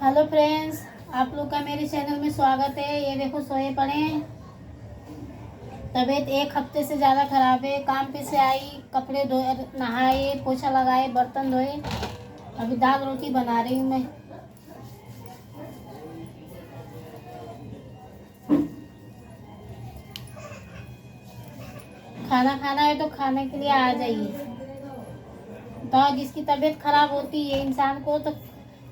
Hello friends, आप लोग का मेरे चैनल में स्वागत है। ये देखो सोए पड़े हैं। तबीयत एक हफ्ते से ज़्यादा ख़राब है। काम पे से आई, कपड़े धोए, नहाए, पोछा लगाए, बर्तन धोए। अभी दाल रोटी बना रही हूँ मैं। खाना खाना है तो खाने के लिए आ जाइए। तो जिसकी तबीयत खराब होती है इंसान को तो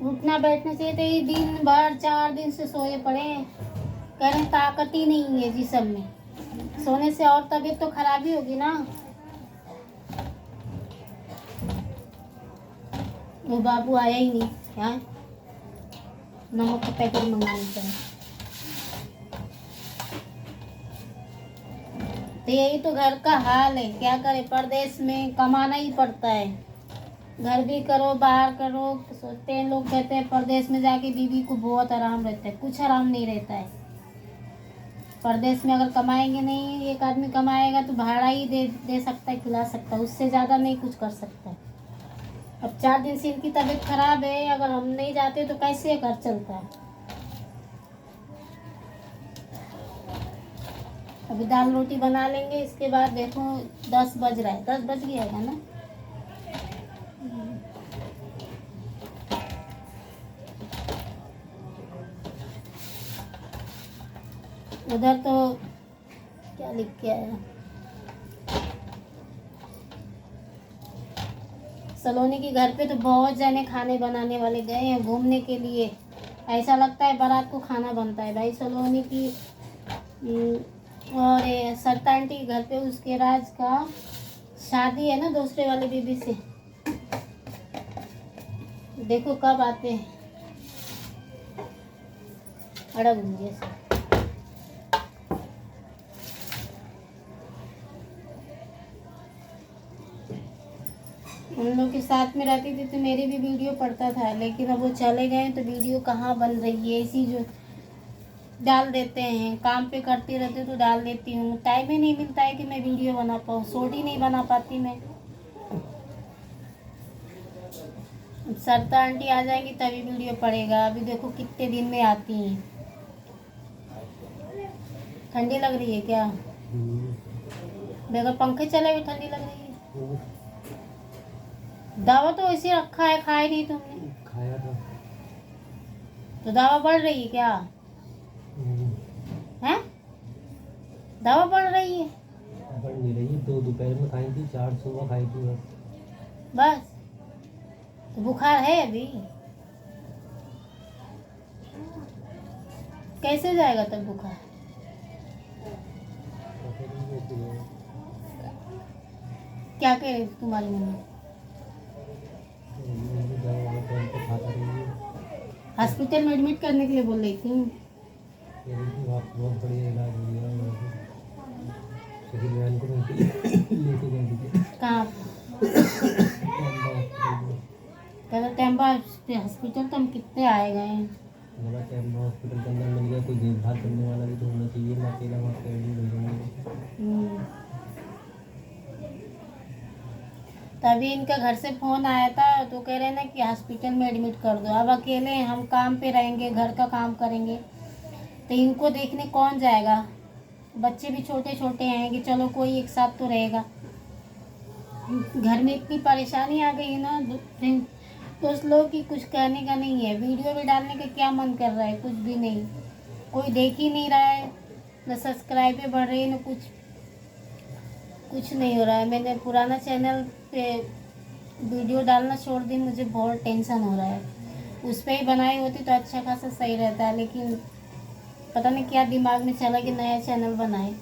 उठना बैठने से तो ये दिन भर 4 दिन से सोए पड़े हैं। कह रहे हैं ताकत ही नहीं है जिस्म में। सोने से और तबीयत तो खराब ही होगी ना। वो बाबू आया ही नहीं यार। नमक का पैकेट मंगा लेते हैं। तो यही तो घर का हाल है, क्या करे। परदेश में कमाना ही पड़ता है। घर भी करो बाहर करो। सोचते हैं लोग, कहते हैं परदेश में जाके बीवी को बहुत आराम रहता है। कुछ आराम नहीं रहता है। परदेश में अगर कमाएंगे नहीं, एक आदमी कमाएगा तो भाड़ा ही दे सकता है, खिला सकता है, उससे ज़्यादा नहीं कुछ कर सकता है। अब 4 दिन से इनकी तबीयत खराब है, अगर हम नहीं जाते तो कैसे घर चलता है। अभी दाल रोटी बना लेंगे, इसके बाद देखो 10 बज रहा है, 10 बज गया है ना। उधर तो क्या लिख के आया, सलोनी के घर पे तो बहुत जने खाने बनाने वाले गए हैं घूमने के लिए। ऐसा लगता है बारात को खाना बनता है भाई। सलोनी की और सरता आंटी के घर पे उसके राज का शादी है ना दूसरे वाले बीबी से। देखो कब आते हैं, अड़ग होंगे। उन लोग के साथ में रहती थी तो मेरी भी वीडियो पड़ता था, लेकिन अब वो चले गए तो वीडियो कहाँ बन रही है। इसी जो डाल देते हैं, काम पे करती रहती तो डाल देती हूँ। टाइम ही नहीं मिलता है कि मैं वीडियो बना पाऊँ, शॉर्ट ही नहीं बना पाती मैं। सरता आंटी आ जाएंगी तभी वीडियो पड़ेगा। अभी देखो कितने दिन में आती हैं। ठंडी लग रही है क्या? बगैर पंखे चले हुए ठंडी लग रही है। दावा तो ऐसे रखा है, खाए नहीं तुमने? खाया था। तो दावा बढ़ रही है क्या? हैं? दावा बढ़ रही है? बढ़ नहीं रही। 2 दोपहर में खाई थी, 4 सुबह खाई थी बस। बस? तो बुखार है अभी? कैसे जाएगा तब बुखार? क्या कह रही थी तुम्हारी मम्मी? हॉस्पिटल में एडमिट करने के लिए बोल रही थी। बहुत बढ़िया इलाज हो गया। को लेके गए थे। कहाँ? कहते टेम्बा हॉस्पिटल तो हम कितने आए गए हैं। टेम्बा हॉस्पिटल के अंदर मिल गया, कोई देखभाल करने वाला भी तो होना चाहिए। मैं अकेला वहाँ पे एडमिट हो जाऊँगी। तभी इनका घर से फ़ोन आया था तो कह रहे ना कि हॉस्पिटल में एडमिट कर दो। अब अकेले हैं, हम काम पे रहेंगे, घर का काम करेंगे तो इनको देखने कौन जाएगा। बच्चे भी छोटे छोटे हैं कि चलो कोई एक साथ तो रहेगा। घर में इतनी परेशानी आ गई है ना दोस्त लोग की कुछ कहने का नहीं है। वीडियो भी डालने का क्या मन कर रहा है, कुछ भी नहीं। कोई देख ही नहीं रहा है, न सब्सक्राइबर बढ़ रही है, न कुछ नहीं हो रहा है। मैंने पुराना चैनल पे वीडियो डालना छोड़ दी, मुझे बहुत टेंशन हो रहा है। उस पर ही बनाई होती तो अच्छा खासा सही रहता है, लेकिन पता नहीं क्या दिमाग में चला कि नया चैनल बनाए।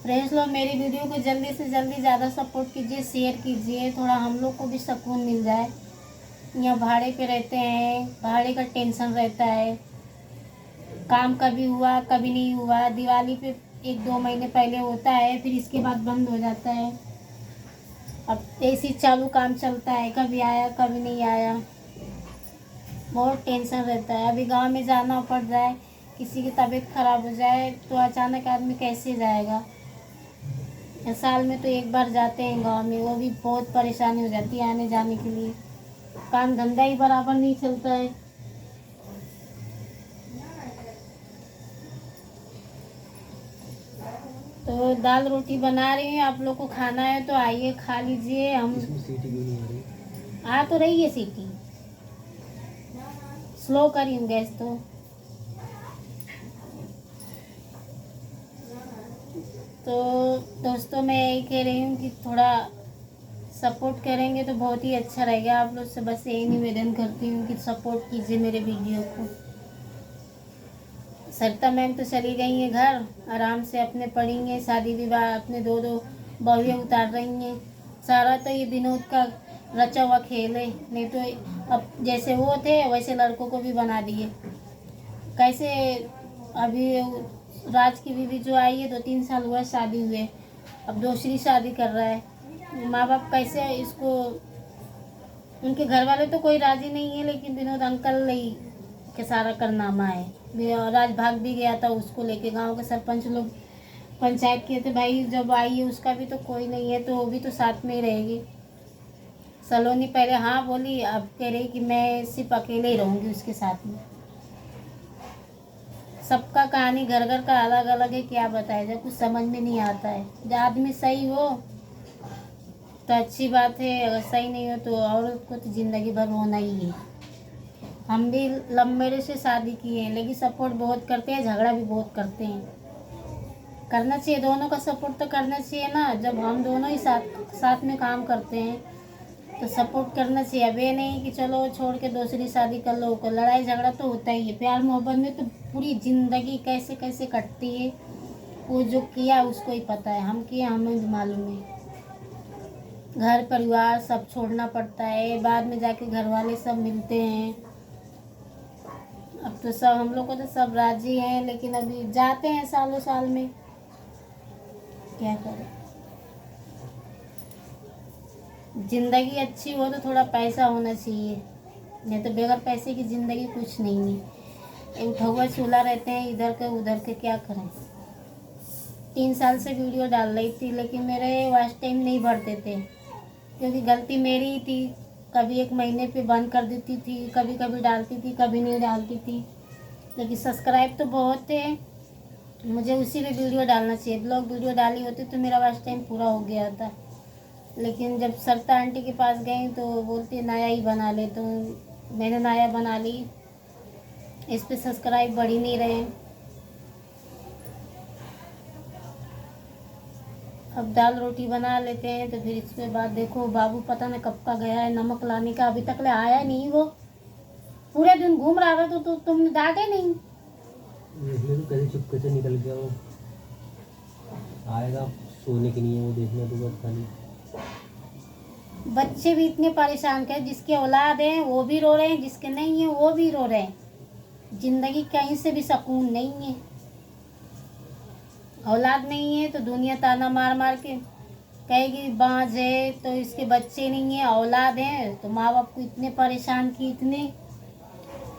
फ्रेंड्स लोग मेरी वीडियो को जल्दी से जल्दी ज़्यादा सपोर्ट कीजिए, शेयर कीजिए, थोड़ा हम लोग को भी सुकून मिल जाए। यहाँ भाड़े पे रहते हैं, भाड़े का टेंशन रहता है। काम कभी हुआ कभी नहीं हुआ। दिवाली पे 1-2 महीने पहले होता है, फिर इसके बाद बंद हो जाता है। अब ऐसी चालू काम चलता है, कभी आया कभी नहीं आया। बहुत टेंशन रहता है। अभी गांव में जाना पड़ जाए, किसी की तबीयत खराब हो जाए तो अचानक आदमी कैसे जाएगा। साल में तो एक बार जाते हैं गांव में, वो भी बहुत परेशानी हो जाती है आने जाने के लिए। काम धंधा ही बराबर नहीं चलता है। तो दाल रोटी बना रही हैं, आप लोग को खाना है तो आइए खा लीजिए। हम इसमें सीटी क्यों नहीं आ रही? आ तो रही है सीटी, स्लो करी हूँ गैस तो। तो दोस्तों मैं यही कह रही हूँ कि थोड़ा सपोर्ट करेंगे तो बहुत ही अच्छा रहेगा। आप लोग से बस यही निवेदन करती हूँ कि सपोर्ट कीजिए मेरे वीडियो को। सरिता मैम तो चली गई हैं घर, आराम से अपने पढ़ेंगे, शादी विवाह अपने दो दो बहुएं उतार रही हैं। सारा तो ये विनोद का रचा हुआ खेल है, नहीं तो अब जैसे वो थे वैसे लड़कों को भी बना दिए। कैसे अभी राज की बीवी जो आई है 2-3 साल हुआ शादी हुए, अब दूसरी शादी कर रहा है। माँ बाप कैसे इसको, उनके घर वाले तो कोई राजी नहीं है, लेकिन विनोद अंकल ही के सारा करनामा है। राज भाग भी गया था उसको लेके, गांव के सरपंच लोग पंचायत किए थे भाई जब आई है उसका भी तो कोई नहीं है, तो वो भी तो साथ में ही रहेगी। सलोनी पहले हाँ बोली, अब कह रही कि मैं सिर्फ अकेले ही रहूँगी उसके साथ में। सबका कहानी घर घर का अलग अलग है, क्या बताया जाए, कुछ समझ में नहीं आता है। जब आदमी सही हो तो अच्छी बात है, अगर सही नहीं हो तो औरत को तो ज़िंदगी भर रोना ही है। हम भी लव मैरिज से शादी किए हैं, लेकिन सपोर्ट बहुत करते हैं, झगड़ा भी बहुत करते हैं। करना चाहिए, दोनों का सपोर्ट तो करना चाहिए ना। जब हम दोनों ही साथ में काम करते हैं तो सपोर्ट करना चाहिए। अब ये नहीं कि चलो छोड़ के दूसरी शादी कर लो, को लड़ाई झगड़ा तो होता ही है। प्यार मोहब्बत में तो पूरी ज़िंदगी कैसे कैसे कटती है, वो जो किया उसको ही पता है, हम किए हमें भी मालूम है। घर परिवार सब छोड़ना पड़ता है, बाद में जाके घर वाले सब मिलते हैं। अब तो सब हम लोग को तो सब राजी हैं, लेकिन अभी जाते हैं सालों साल में, क्या करें। ज़िंदगी अच्छी हो तो थोड़ा पैसा होना चाहिए, नहीं तो बगैर पैसे की ज़िंदगी कुछ नहीं है। उठा हुआ चूल्हा रहते हैं इधर के उधर के, क्या करें। 3 साल से वीडियो डाल रही थी, लेकिन मेरे वॉच टाइम नहीं बढ़ते थे, क्योंकि गलती मेरी ही थी। कभी 1 महीने पे बंद कर देती थी, कभी कभी डालती थी, कभी नहीं डालती थी। लेकिन सब्सक्राइब तो बहुत थे, मुझे उसी में वीडियो डालना चाहिए। ब्लॉग वीडियो डाली होती तो मेरा वॉच टाइम पूरा हो गया था। लेकिन जब सरिता आंटी के पास गई तो बोलती नया ही बना ले, तो मैंने नया बना ली। इस पे सब्सक्राइब बढ़ ही नहीं रहे। अब दाल रोटी बना लेते हैं, तो फिर इसके बाद देखो बाबू पता नहीं कब का गया है नमक लाने का, अभी तक ले आया नहीं। वो पूरे दिन घूम रहा था तो तुमने डांटे नहीं। देखने तो कैसे चुप कैसे निकल गया वो, आएगा सोने के लिए, वो देखना तो बस खाली। बच्चे भी इतने परेशान कर, जिसके औलाद हैं वो भी रो रहे हैं, जिसके नहीं है वो भी रो रहे हैं। जिंदगी कहीं से भी सुकून नहीं है। औलाद नहीं है तो दुनिया ताना मार मार के कहेगी बाँझ है, तो इसके बच्चे नहीं है। औलाद है तो माँ बाप को इतने परेशान की, इतने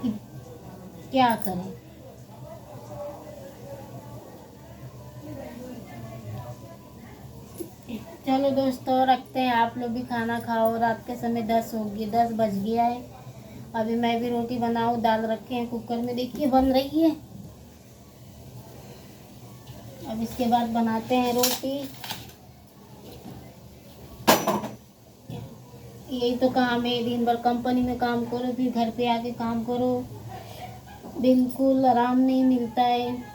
कि क्या करें। चलो दोस्तों रखते हैं, आप लोग भी खाना खाओ। रात के समय 10 बज गया है। अभी मैं भी रोटी बनाऊँ, दाल रखे हैं कुकर में, देखिए बन रही है। अब इसके बाद बनाते हैं रोटी। यही तो काम है, दिन भर कंपनी में काम करो, फिर घर पे आके काम करो, बिल्कुल आराम नहीं मिलता है।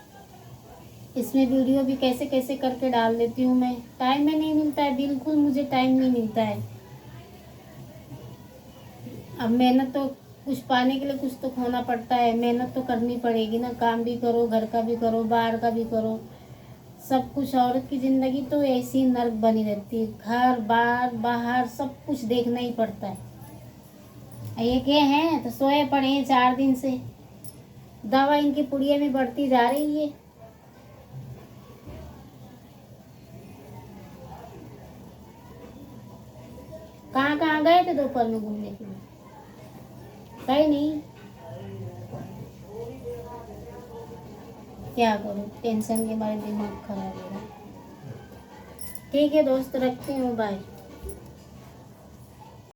इसमें वीडियो भी कैसे कैसे करके डाल देती हूँ मैं, टाइम में नहीं मिलता है, बिल्कुल मुझे टाइम नहीं मिलता है। अब मेहनत तो कुछ पाने के लिए कुछ तो खोना पड़ता है, मेहनत तो करनी पड़ेगी ना। काम भी करो, घर का भी करो, बाहर का भी करो, सब कुछ। औरत की ज़िंदगी तो ऐसी नर्क बनी रहती है, घर बार बाहर सब कुछ देखना ही पड़ता है। ये क्या हैं तो सोए पड़े हैं 4 दिन से, दवा इनकी पुड़िया में बढ़ती जा रही है। कहाँ कहाँ गए थे दोपहर में घूमने के लिए? कहीं नहीं। क्या करूँ, टेंशन के मारे दिमाग खराब हो रहा है। ठीक है दोस्त, रखती हूँ, बाय।